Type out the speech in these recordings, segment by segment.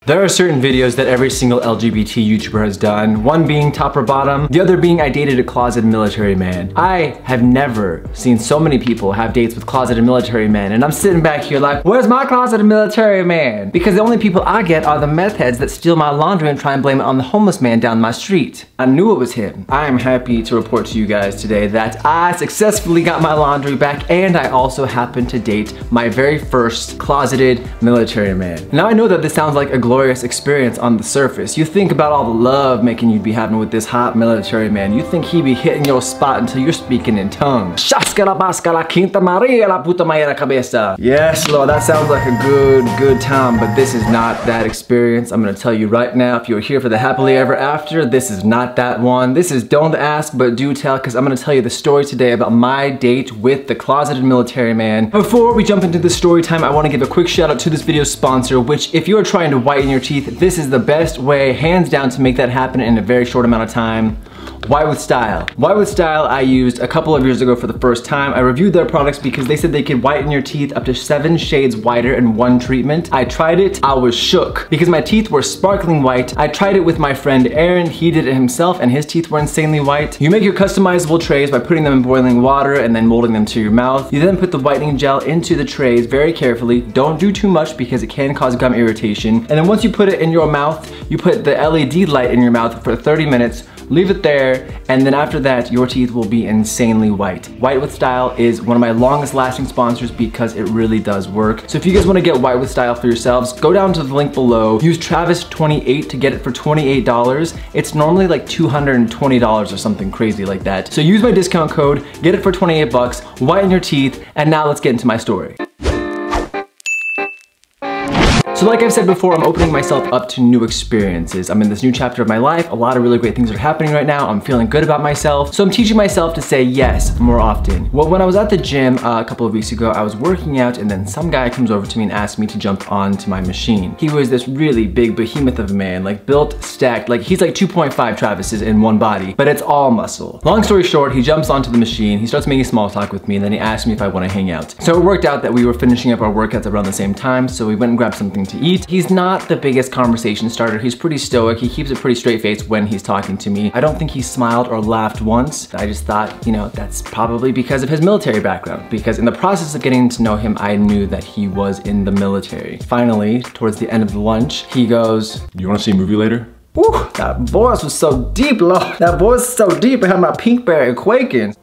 There are certain videos that every single LGBT YouTuber has done, one being top or bottom, the other being I dated a closeted military man. I have never seen so many people have dates with closeted military men, and I'm sitting back here like, where's my closeted military man? Because the only people I get are the meth heads that steal my laundry and try and blame it on the homeless man down my street. I knew it was him. I am happy to report to you guys today that I successfully got my laundry back, and I also happened to date my very first closeted military man. Now I know that this sounds like a glorious experience on the surface. You think about all the love making you'd be having with this hot military man. You think he'd be hitting your spot until you're speaking in tongues. Yes, Lord, that sounds like a good time, but this is not that experience. I'm gonna tell you right now, if you're here for the happily ever after, this is not that one. This is don't ask, but do tell, because I'm gonna tell you the story today about my date with the closeted military man. Before we jump into the story time, I wanna give a quick shout out to this video's sponsor, which if you are trying to whiten your teeth, this is the best way, hands down, to make that happen in a very short amount of time. White with Style. White with Style I used a couple of years ago for the first time. I reviewed their products because they said they could whiten your teeth up to 7 shades whiter in one treatment. I tried it, I was shook because my teeth were sparkling white. I tried it with my friend Aaron, he did it himself and his teeth were insanely white. You make your customizable trays by putting them in boiling water and then molding them to your mouth. You then put the whitening gel into the trays very carefully. Don't do too much because it can cause gum irritation. And then once you put it in your mouth, you put the LED light in your mouth for 30 minutes. Leave it there, and then after that, your teeth will be insanely white. White with Style is one of my longest lasting sponsors because it really does work. So if you guys wanna get White with Style for yourselves, go down to the link below, use Travis28 to get it for $28. It's normally like $220 or something crazy like that. So use my discount code, get it for 28 bucks, whiten your teeth, and now let's get into my story. So like I've said before, I'm opening myself up to new experiences. I'm in this new chapter of my life. A lot of really great things are happening right now. I'm feeling good about myself. So I'm teaching myself to say yes more often. Well, when I was at the gym a couple of weeks ago, I was working out and then some guy comes over to me and asks me to jump onto my machine. He was this really big behemoth of a man, like built, stacked, like he's like 2.5 Travises in one body, but it's all muscle. Long story short, he jumps onto the machine, he starts making small talk with me, and then he asked me if I want to hang out. So it worked out that we were finishing up our workouts around the same time, so we went and grabbed something to eat. He's not the biggest conversation starter. He's pretty stoic. He keeps a pretty straight face when he's talking to me. I don't think he smiled or laughed once. I just thought, you know, that's probably because of his military background, because in the process of getting to know him, I knew that he was in the military. Finally, towards the end of the lunch, he goes, "You wanna see a movie later?" Woo, that voice was so deep, Lord. That voice was so deep, it had my pink berry quaking.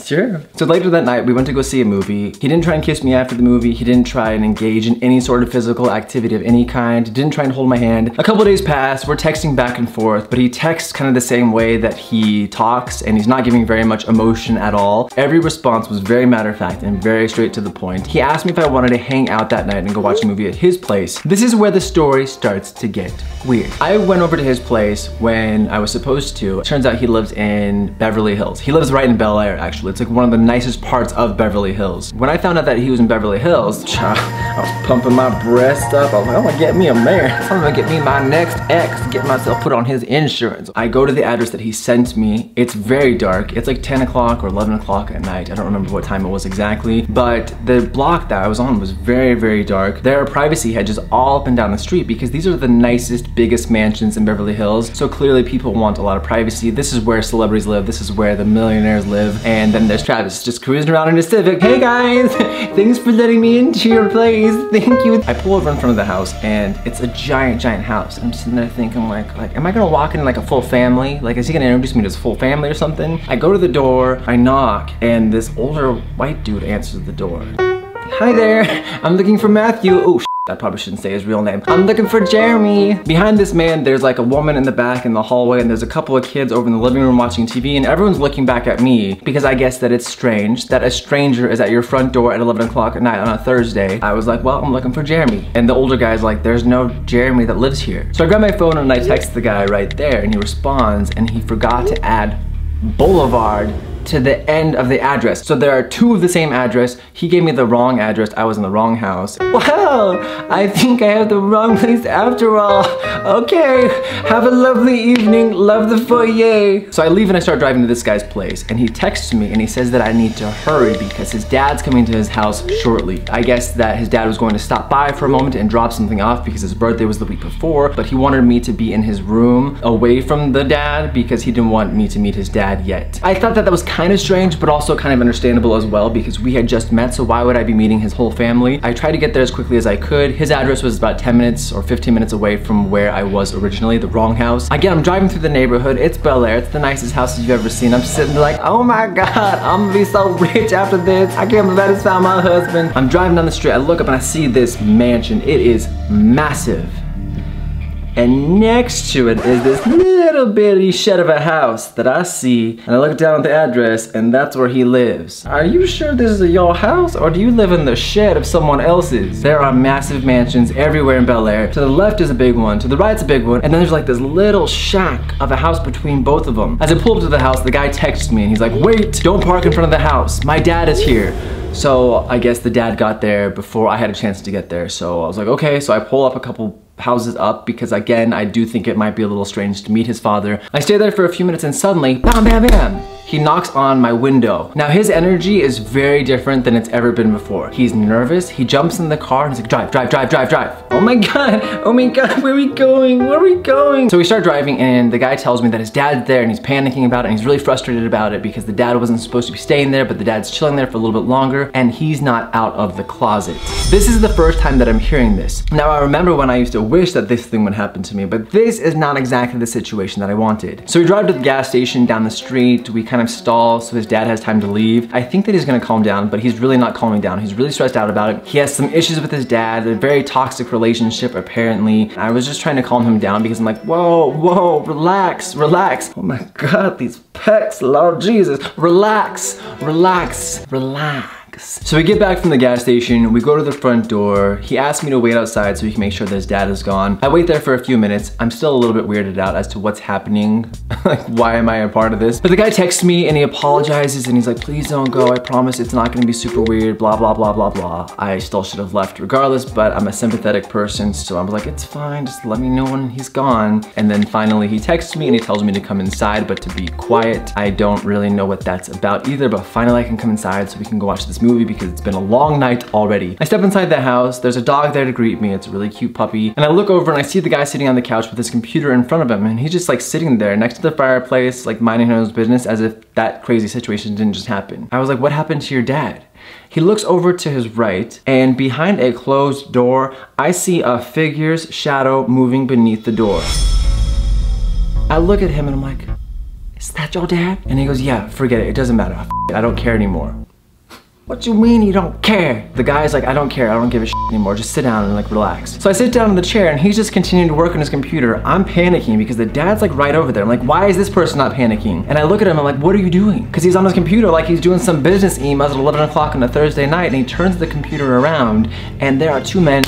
Sure. So later that night, we went to go see a movie. He didn't try and kiss me after the movie. He didn't try and engage in any sort of physical activity of any kind. He didn't try and hold my hand. A couple days passed, we're texting back and forth, but he texts kind of the same way that he talks, and he's not giving very much emotion at all. Every response was very matter of fact and very straight to the point. He asked me if I wanted to hang out that night and go watch a movie at his place. This is where the story starts to get weird. I went over to his place when I was supposed to. It turns out he lives in Beverly Hills. He lives right in Bel Air, actually. It's like one of the nicest parts of Beverly Hills. When I found out that he was in Beverly Hills, I was pumping my breast up. I was like, I'm gonna get me a man. I'm gonna get me my next ex, get myself put on his insurance. I go to the address that he sent me. It's very dark. It's like 10 o'clock or 11 o'clock at night. I don't remember what time it was exactly, but the block that I was on was very, very dark. There are privacy hedges all up and down the street because these are the nicest, biggest mansions in Beverly Hills. So clearly people want a lot of privacy. This is where celebrities live. This is where the millionaires live. And then there's Travis just cruising around in his Civic. Hey guys, thanks for letting me into your place. Thank you. I pull over in front of the house and it's a giant, giant house. I'm sitting there thinking like, am I gonna walk in like a full family? Like, is he gonna introduce me to his full family or something? I go to the door, I knock, and this older white dude answers the door. Hi there, I'm looking for Matthew. Oh, I probably shouldn't say his real name. I'm looking for Jeremy. Behind this man, there's like a woman in the back in the hallway, and there's a couple of kids over in the living room watching TV, and everyone's looking back at me because I guess that it's strange that a stranger is at your front door at 11 o'clock at night on a Thursday. I was like, well, I'm looking for Jeremy. And the older guy's like, there's no Jeremy that lives here. So I grab my phone and I text the guy right there, and he responds, and he forgot to add Boulevard to the end of the address. So there are two of the same address. He gave me the wrong address. I was in the wrong house. Well, I think I have the wrong place after all. Okay, have a lovely evening, love the foyer. So I leave and I start driving to this guy's place, and he texts me and he says that I need to hurry because his dad's coming to his house shortly. I guess that his dad was going to stop by for a moment and drop something off because his birthday was the week before, but he wanted me to be in his room away from the dad because he didn't want me to meet his dad yet. I thought that that was kind of strange, but also kind of understandable as well because we had just met, so why would I be meeting his whole family? I tried to get there as quickly as I could. His address was about 10 minutes or 15 minutes away from where I was originally, the wrong house. Again, I'm driving through the neighborhood. It's Bel Air. It's the nicest houses you've ever seen. I'm sitting there like, oh my God, I'm gonna be so rich after this. I can't believe I just found my husband. I'm driving down the street. I look up and I see this mansion. It is massive. And next to it is this little bitty shed of a house that I see, and I look down at the address, and that's where he lives. Are you sure this is your house, or do you live in the shed of someone else's? There are massive mansions everywhere in Bel Air. To the left is a big one, to the right's a big one, and then there's like this little shack of a house between both of them. As I pull up to the house, the guy texts me, and he's like, wait, don't park in front of the house. My dad is here. So I guess the dad got there before I had a chance to get there. So I was like, okay, so I pull up a couple houses up because again, I do think it might be a little strange to meet his father. I stay there for a few minutes and suddenly, bam, bam, bam, he knocks on my window. Now his energy is very different than it's ever been before. He's nervous, he jumps in the car and he's like, drive, drive, drive, drive, drive. Oh my God, where are we going? Where are we going? So we start driving and the guy tells me that his dad's there and he's panicking about it and he's really frustrated about it because the dad wasn't supposed to be staying there, but the dad's chilling there for a little bit longer and he's not out of the closet. This is the first time that I'm hearing this. Now I remember when I used to wish that this thing would happen to me, but this is not exactly the situation that I wanted. So we drive to the gas station down the street, we kind of stall so his dad has time to leave. I think that he's gonna calm down, but he's really not calming down. He's really stressed out about it. He has some issues with his dad, a very toxic relationship apparently. I was just trying to calm him down because I'm like, whoa, whoa, relax, relax. Oh my God, these pecs, Lord Jesus, relax, relax, relax. So we get back from the gas station, we go to the front door. He asked me to wait outside so he can make sure that his dad is gone. I wait there for a few minutes. I'm still a little bit weirded out as to what's happening. Like, why am I a part of this? But the guy texts me and he apologizes and he's like, please don't go. I promise it's not gonna be super weird, blah, blah, blah, blah, blah. I still should have left regardless, but I'm a sympathetic person. So I'm like, it's fine, just let me know when he's gone. And then finally he texts me and he tells me to come inside, but to be quiet. I don't really know what that's about either, but finally I can come inside so we can go watch this movie because it's been a long night already. I step inside the house, there's a dog there to greet me, it's a really cute puppy, and I look over and I see the guy sitting on the couch with his computer in front of him, and he's just like sitting there next to the fireplace, like minding his business as if that crazy situation didn't just happen. I was like, what happened to your dad? He looks over to his right, and behind a closed door, I see a figure's shadow moving beneath the door. I look at him and I'm like, is that your dad? And he goes, yeah, forget it doesn't matter, I don't care anymore. What you mean you don't care? The guy's like, I don't care, I don't give a shit anymore, just sit down and like relax. So I sit down in the chair and he's just continuing to work on his computer. I'm panicking because the dad's like right over there. I'm like, why is this person not panicking? And I look at him, I'm like, what are you doing? Because he's on his computer like he's doing some business emails at 11 o'clock on a Thursday night, and he turns the computer around and there are two men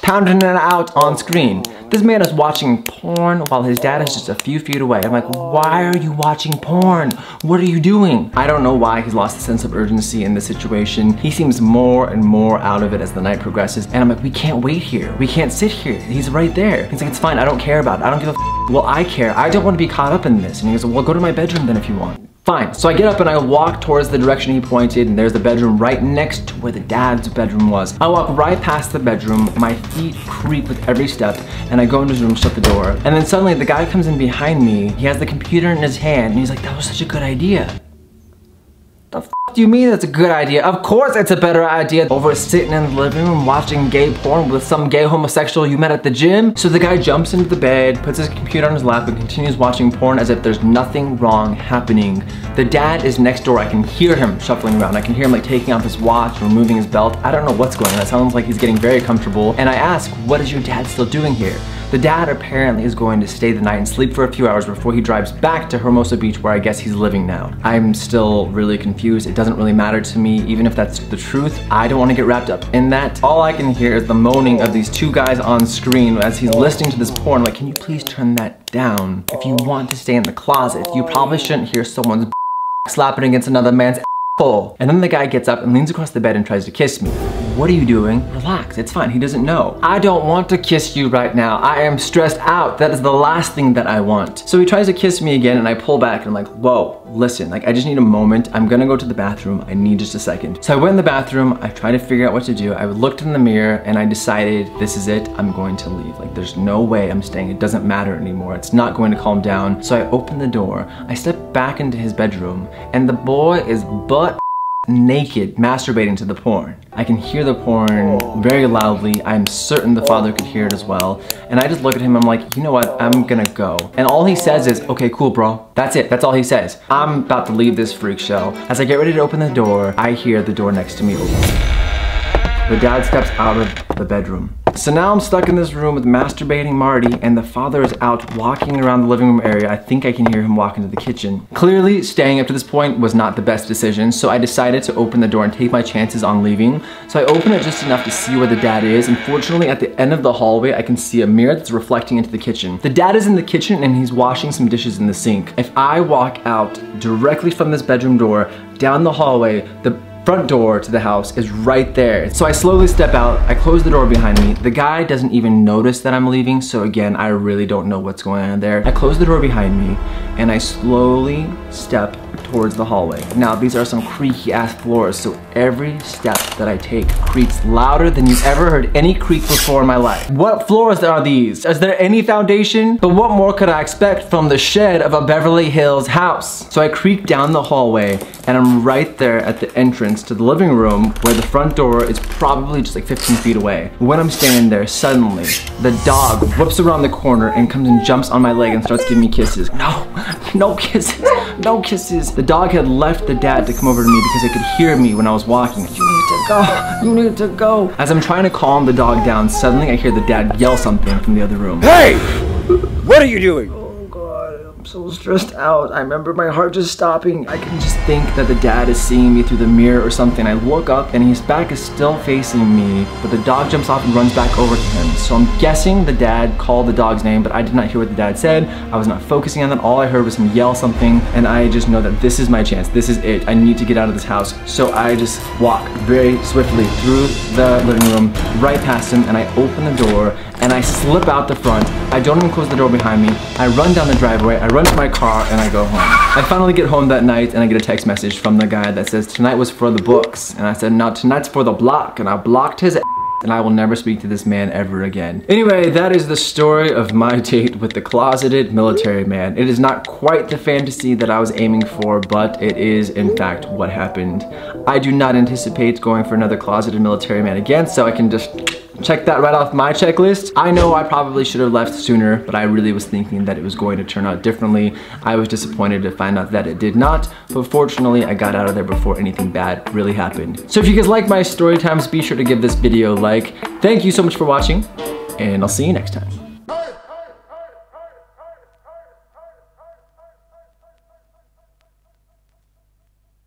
pounding it out on screen. This man is watching porn while his dad is just a few feet away. I'm like, why are you watching porn? What are you doing? I don't know why he's lost a sense of urgency in this situation. He seems more and more out of it as the night progresses. And I'm like, we can't wait here. We can't sit here. He's right there. He's like, it's fine. I don't care about it. I don't give a f. Well, I care. I don't want to be caught up in this. And he goes, well, go to my bedroom then if you want. Fine. So I get up and I walk towards the direction he pointed, and there's the bedroom right next to where the dad's bedroom was. I walk right past the bedroom, my feet creak with every step, and I go into his room, shut the door. And then suddenly the guy comes in behind me, he has the computer in his hand, and he's like, that was such a good idea. The f do you mean that's a good idea? Of course it's a better idea over sitting in the living room watching gay porn with some gay homosexual you met at the gym. So the guy jumps into the bed, puts his computer on his lap, and continues watching porn as if there's nothing wrong happening. The dad is next door. I can hear him shuffling around. I can hear him like taking off his watch, removing his belt. I don't know what's going on. It sounds like he's getting very comfortable. And I ask, what is your dad still doing here? The dad apparently is going to stay the night and sleep for a few hours before he drives back to Hermosa Beach, where I guess he's living now. I'm still really confused. It doesn't really matter to me, even if that's the truth. I don't want to get wrapped up in that. All I can hear is the moaning of these two guys on screen as he's listening to this porn. Like, can you please turn that down? If you want to stay in the closet, you probably shouldn't hear someone's slapping against another man's full. And then the guy gets up and leans across the bed and tries to kiss me. What are you doing? Relax, it's fine, he doesn't know. I don't want to kiss you right now. I am stressed out. That is the last thing that I want. So he tries to kiss me again and I pull back and I'm like, whoa, listen, like I just need a moment. I'm gonna go to the bathroom. I need just a second. So I went in the bathroom, I tried to figure out what to do. I looked in the mirror and I decided, this is it, I'm going to leave. Like there's no way I'm staying. It doesn't matter anymore. It's not going to calm down. So I opened the door, I stepped back into his bedroom and the boy is butt naked, masturbating to the porn. I can hear the porn very loudly. I'm certain the father could hear it as well. And I just look at him, I'm like, you know what, I'm gonna go. And all he says is, okay, cool, bro. That's it, that's all he says. I'm about to leave this freak show. As I get ready to open the door, I hear the door next to me open. The dad steps out of the bedroom. So now I'm stuck in this room with masturbating Marty and the father is out walking around the living room area. I think I can hear him walk into the kitchen. Clearly, staying up to this point was not the best decision, so I decided to open the door and take my chances on leaving. So I open it just enough to see where the dad is, and fortunately at the end of the hallway, I can see a mirror that's reflecting into the kitchen. The dad is in the kitchen and he's washing some dishes in the sink. If I walk out directly from this bedroom door, down the hallway, the front door to the house is right there. So I slowly step out, I close the door behind me. The guy doesn't even notice that I'm leaving, so again, I really don't know what's going on there. I close the door behind me and I slowly step towards the hallway. Now, these are some creaky ass floors, so every step that I take creaks louder than you've ever heard any creak before in my life. What floors are these? Is there any foundation? But what more could I expect from the shed of a Beverly Hills house? So I creak down the hallway and I'm right there at the entrance to the living room where the front door is probably just like 15 feet away. When I'm standing there, suddenly the dog whoops around the corner and comes and jumps on my leg and starts giving me kisses. No, no kisses, no kisses. The dog had left the dad to come over to me because it could hear me when I was walking. You need to go, you need to go. As I'm trying to calm the dog down, suddenly I hear the dad yell something from the other room. Hey, what are you doing? So stressed out. I remember my heart just stopping. I can just think that the dad is seeing me through the mirror or something. I look up and his back is still facing me, but the dog jumps off and runs back over to him. So I'm guessing the dad called the dog's name, but I did not hear what the dad said. I was not focusing on that. All I heard was him yell something, and I just know that this is my chance. This is it. I need to get out of this house. So I just walk very swiftly through the living room, right past him, and I open the door, and I slip out the front. I don't even close the door behind me. I run down the driveway, I run to my car, and I go home. I finally get home that night and I get a text message from the guy that says, tonight was for the books. And I said, no, tonight's for the block. And I blocked his and I will never speak to this man ever again. Anyway, that is the story of my date with the closeted military man. It is not quite the fantasy that I was aiming for, but it is in fact what happened. I do not anticipate going for another closeted military man again, so I can just check that right off my checklist. I know I probably should have left sooner, but I really was thinking that it was going to turn out differently. I was disappointed to find out that it did not, but fortunately I got out of there before anything bad really happened. So if you guys like my story times, be sure to give this video a like. Thank you so much for watching, and I'll see you next time.